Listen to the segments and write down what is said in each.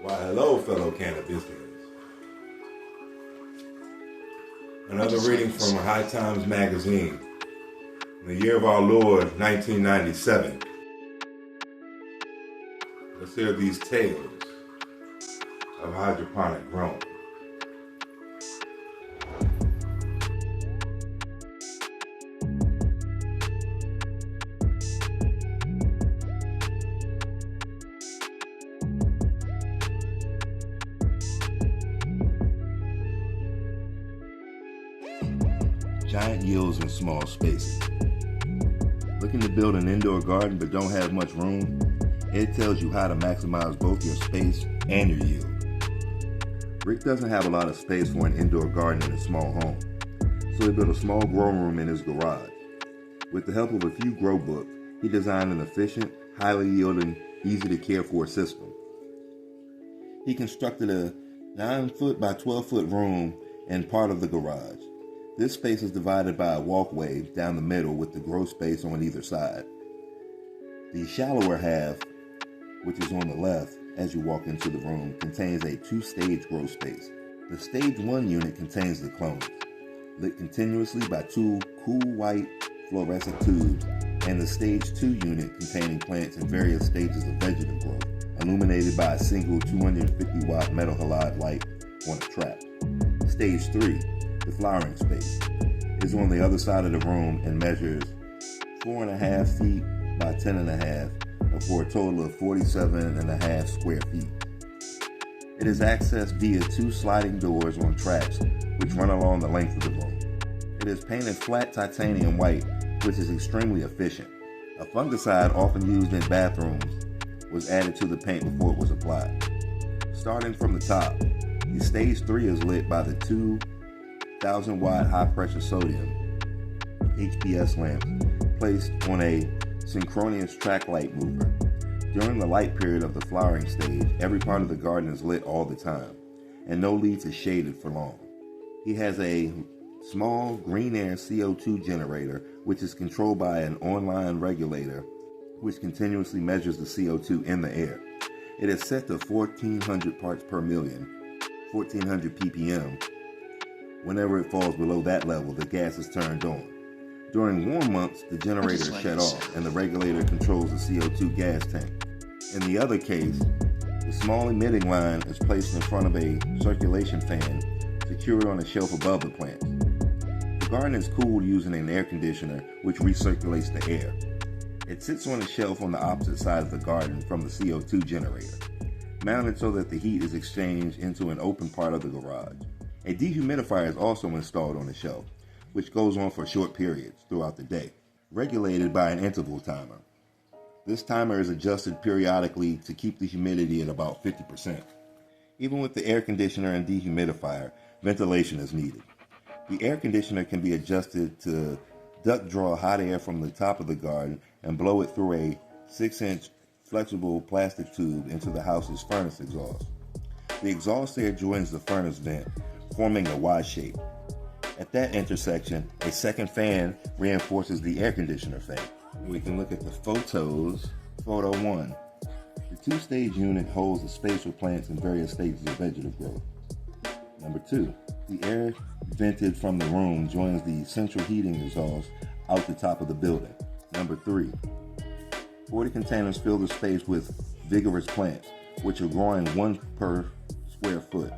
Why, hello, fellow Cannabisians. Another reading from High Times magazine, in the year of our Lord, 1997. Let's hear these tales of hydroponic growing. Giant yields in small spaces. Looking to build an indoor garden but don't have much room? It tells you how to maximize both your space and your yield. Rick doesn't have a lot of space for an indoor garden in a small home, so he built a small growing room in his garage. With the help of a few grow books, he designed an efficient, highly yielding, easy to care for system. He constructed a 9-foot by 12-foot room in part of the garage. This space is divided by a walkway down the middle with the grow space on either side. The shallower half, which is on the left as you walk into the room, contains a 2-stage grow space. The stage 1 unit contains the clones, lit continuously by 2 cool white fluorescent tubes, and the stage 2 unit containing plants in various stages of vegetative growth, illuminated by a single 250 watt metal halide light on a trap. Stage 3, the flowering space, is on the other side of the room and measures 4.5 feet by 10.5 for a total of 47.5 square feet. It is accessed via 2 sliding doors on tracks which run along the length of the room. It is painted flat titanium white, which is extremely efficient. A fungicide often used in bathrooms was added to the paint before it was applied. Starting from the top, the stage 3 is lit by the 2,000 watt high pressure sodium HPS lamps placed on a synchronous track light mover. During the light period of the flowering stage, every part of the garden is lit all the time, and no leaves is shaded for long. He has a small green air CO2 generator, which is controlled by an online regulator, which continuously measures the CO2 in the air. It is set to 1,400 parts per million, 1,400 ppm. Whenever it falls below that level, the gas is turned on. During warm months, the generator is shut off and the regulator controls the CO2 gas tank. In the other case, the small emitting line is placed in front of a circulation fan secured on a shelf above the plants. The garden is cooled using an air conditioner which recirculates the air. It sits on a shelf on the opposite side of the garden from the CO2 generator, mounted so that the heat is exchanged into an open part of the garage. A dehumidifier is also installed on the shelf, which goes on for short periods throughout the day, regulated by an interval timer. This timer is adjusted periodically to keep the humidity at about 50%. Even with the air conditioner and dehumidifier, ventilation is needed. The air conditioner can be adjusted to duct draw hot air from the top of the garden and blow it through a 6-inch flexible plastic tube into the house's furnace exhaust. The exhaust air joins the furnace vent, forming a Y shape. At that intersection, a second fan reinforces the air conditioner fan. We can look at the photos. Photo 1. The 2-stage unit holds the space for plants in various stages of vegetative growth. Number 2. The air vented from the room joins the central heating exhaust out the top of the building. Number 3. 40 containers fill the space with vigorous plants, which are growing 1 per square foot.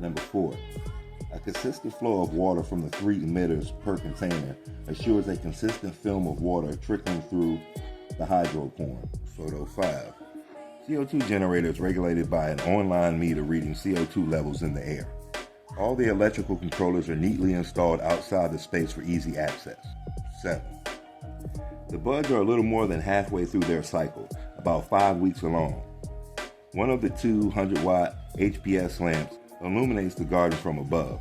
Number 4. A consistent flow of water from the 3 emitters per container assures a consistent film of water trickling through the hydroponic. Photo 5. CO2 generator is regulated by an online meter reading CO2 levels in the air. All the electrical controllers are neatly installed outside the space for easy access. 7. The buds are a little more than halfway through their cycle, about 5 weeks along. One of the 200 watt HPS lamps illuminates the garden from above.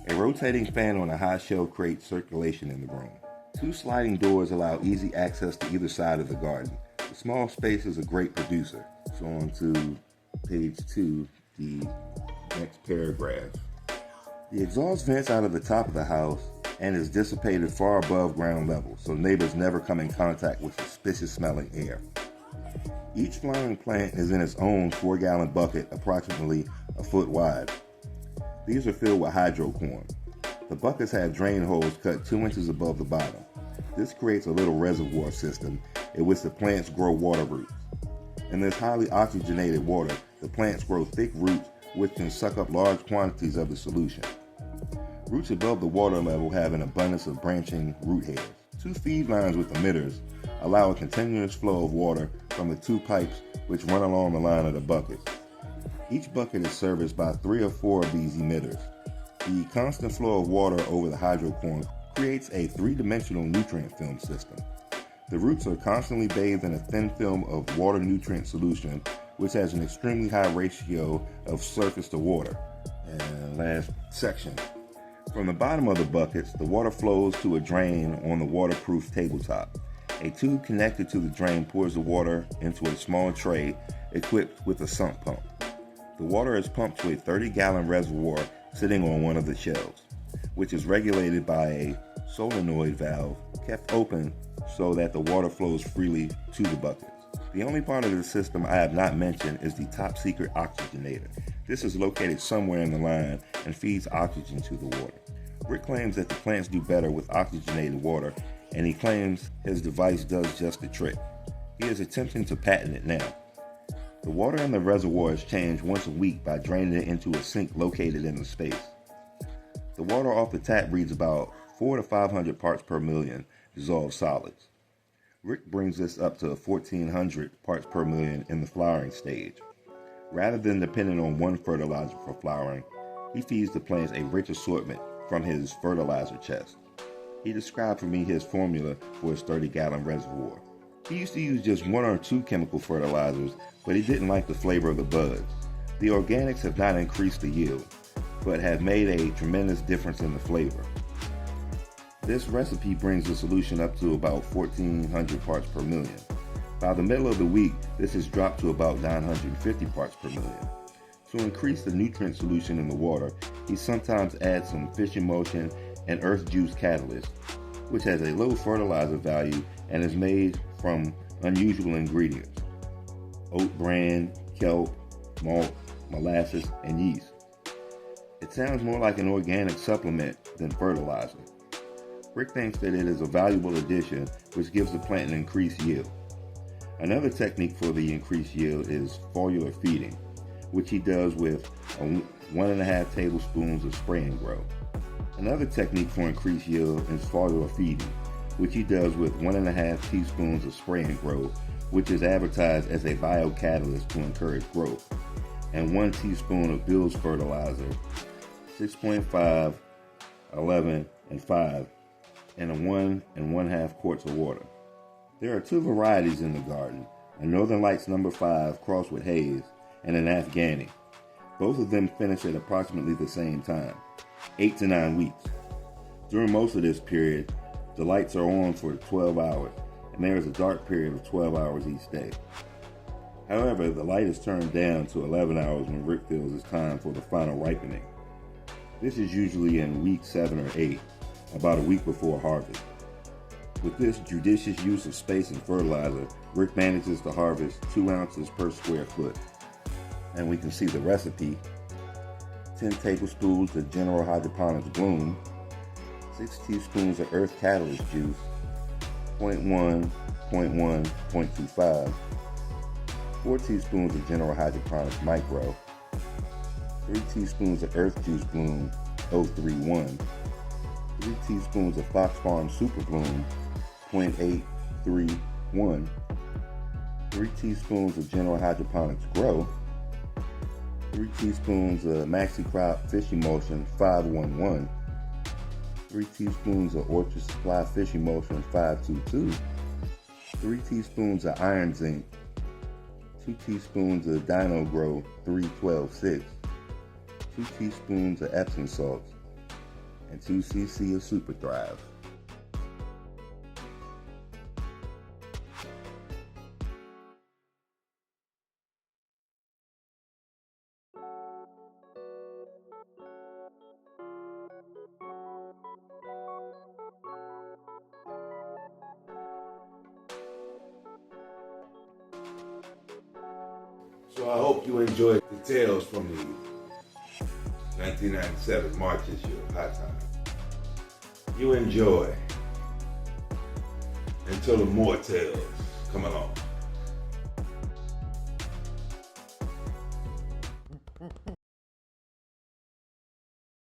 A rotating fan on a high shelf creates circulation in the room. 2 sliding doors allow easy access to either side of the garden. The small space is a great producer. So on to page 2, the next paragraph. The exhaust vents out of the top of the house and is dissipated far above ground level, so neighbors never come in contact with suspicious smelling air. Each flowering plant is in its own 4-gallon bucket approximately a foot wide. These are filled with hydrocorn. The buckets have drain holes cut 2 inches above the bottom. This creates a little reservoir system in which the plants grow water roots. In this highly oxygenated water, the plants grow thick roots which can suck up large quantities of the solution. Roots above the water level have an abundance of branching root hairs. 2 feed lines with emitters allow a continuous flow of water from the 2 pipes which run along the line of the buckets. Each bucket is serviced by 3 or 4 of these emitters. The constant flow of water over the hydrocorn creates a 3-dimensional nutrient film system. The roots are constantly bathed in a thin film of water nutrient solution which has an extremely high ratio of surface to water. And last section. From the bottom of the buckets, the water flows to a drain on the waterproof tabletop. A tube connected to the drain pours the water into a small tray equipped with a sump pump. The water is pumped to a 30-gallon reservoir sitting on one of the shelves, which is regulated by a solenoid valve kept open so that the water flows freely to the buckets. The only part of the system I have not mentioned is the top secret oxygenator. This is located somewhere in the line and feeds oxygen to the water. Rick claims that the plants do better with oxygenated water, and he claims his device does just the trick. He is attempting to patent it now. The water in the reservoir is changed once a week by draining it into a sink located in the space. The water off the tap reads about 400 to 500 parts per million dissolved solids. Rick brings this up to 1,400 parts per million in the flowering stage. Rather than depending on one fertilizer for flowering, he feeds the plants a rich assortment from his fertilizer chest. He described for me his formula for his 30-gallon reservoir. He used to use just 1 or 2 chemical fertilizers, but he didn't like the flavor of the buds. The organics have not increased the yield, but have made a tremendous difference in the flavor. This recipe brings the solution up to about 1,400 parts per million. By the middle of the week, this has dropped to about 950 parts per million. To increase the nutrient solution in the water, he sometimes adds some fish emulsion and earth juice catalyst, which has a low fertilizer value and is made from unusual ingredients: oat bran, kelp, malt, molasses, and yeast. It sounds more like an organic supplement than fertilizer. Rick thinks that it is a valuable addition which gives the plant an increased yield. Another technique for the increased yield is foliar feeding, which he does with 1.5 tablespoons of spray and grow. Another technique for increased yield is foliar feeding, which he does with 1.5 teaspoons of spray and grow, which is advertised as a biocatalyst to encourage growth, and 1 teaspoon of Bill's fertilizer, 6.5, 11, and 5, and a 1 1/2 quarts of water. There are 2 varieties in the garden, a Northern Lights No. 5 crossed with Haze, and an Afghani. Both of them finish at approximately the same time, 8 to 9 weeks. During most of this period, the lights are on for 12 hours, and there is a dark period of 12 hours each day. However, the light is turned down to 11 hours when Rick feels it's time for the final ripening. This is usually in week 7 or 8, about a week before harvest. With this judicious use of space and fertilizer, Rick manages to harvest 2 ounces per square foot. And we can see the recipe: 10 tablespoons of General Hydroponics Bloom, 6 teaspoons of Earth Catalyst Juice, 0.1, 0.1, 0.25, 4 teaspoons of General Hydroponics Micro, 3 teaspoons of Earth Juice Bloom 031, 3 teaspoons of Fox Farm Super Bloom 0.831, 3 teaspoons of General Hydroponics Grow, 3 teaspoons of Maxi Crop Fish Emulsion 511, 3 teaspoons of Orchard Supply Fish Emulsion 522, 3 teaspoons of Iron Zinc, 2 teaspoons of Dino Grow 3126, 2 teaspoons of Epsom salts, and 2 cc of Super Thrive. So I hope you enjoyed the tales from the 1997 March issue of Hot Time. You enjoy until the more tales come along.